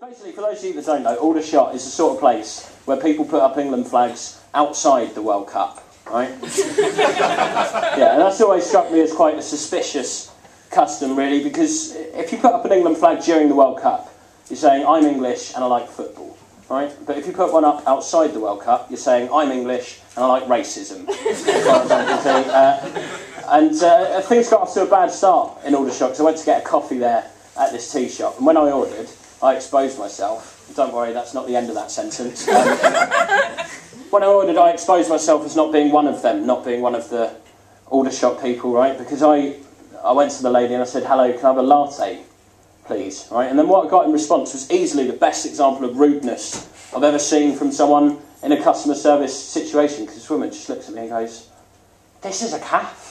Basically, for those of you that don't know, Aldershot is the sort of place where people put up England flags outside the World Cup, right? Yeah, and that's always struck me as quite a suspicious custom, really, because if you put up an England flag during the World Cup, you're saying, I'm English and I like football, right? But if you put one up outside the World Cup, you're saying, I'm English and I like racism. Things got off to a bad start in Aldershot, because I went to get a coffee there at this tea shop, and when I ordered, I exposed myself. Don't worry, that's not the end of that sentence. When I ordered, I exposed myself as not being one of them, not being one of the Aldershot people, right? Because I went to the lady and I said, hello, can I have a latte, please? Right? And then what I got in response was easily the best example of rudeness I've ever seen from someone in a customer service situation, because this woman just looks at me and goes, this is a cafe,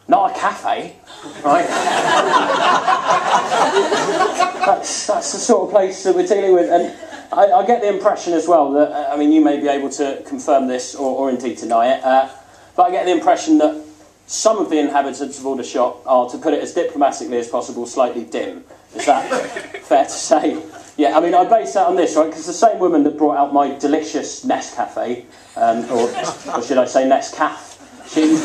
not a cafe, right? That's the sort of place that we're dealing with. And I get the impression as well that, I mean, you may be able to confirm this or indeed deny it, but I get the impression that some of the inhabitants of Aldershot are, to put it as diplomatically as possible, slightly dim. Is that fair to say? Yeah, I mean, I base that on this, right, because the same woman that brought out my delicious Nescafe, or should I say Nescaf, she's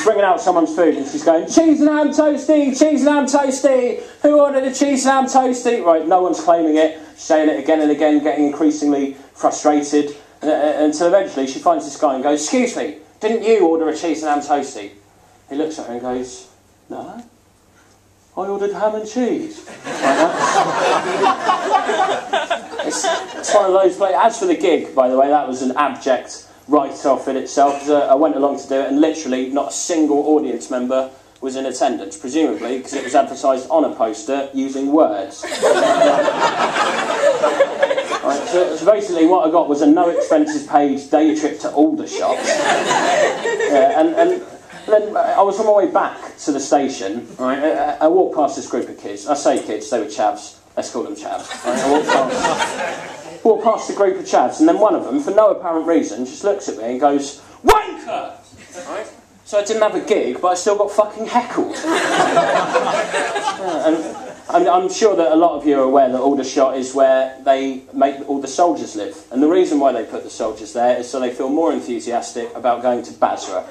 bringing out someone's food and she's going, cheese and ham toasty, cheese and ham toasty, who ordered a cheese and ham toasty? Right, no one's claiming it, saying it again and again, getting increasingly frustrated, until eventually she finds this guy and goes, excuse me, didn't you order a cheese and ham toasty? He looks at her and goes, no, I ordered ham and cheese. It's one of those places. As for the gig, by the way, that was an abject write-off in itself. I went along to do it and literally not a single audience member was in attendance, presumably because it was advertised on a poster using words. Right, so basically what I got was a no expenses paid day trip to Aldershot. And then I was on my way back to the station, right, I walked past this group of kids. I say kids, they were chavs, let's call them chavs. Right, I walked past the group of chavs, and then one of them, for no apparent reason, just looks at me and goes, wanker! Right? So I didn't have a gig, but I still got fucking heckled. And I'm sure that a lot of you are aware that Aldershot is where they make all the soldiers live. And the reason why they put the soldiers there is so they feel more enthusiastic about going to Basra.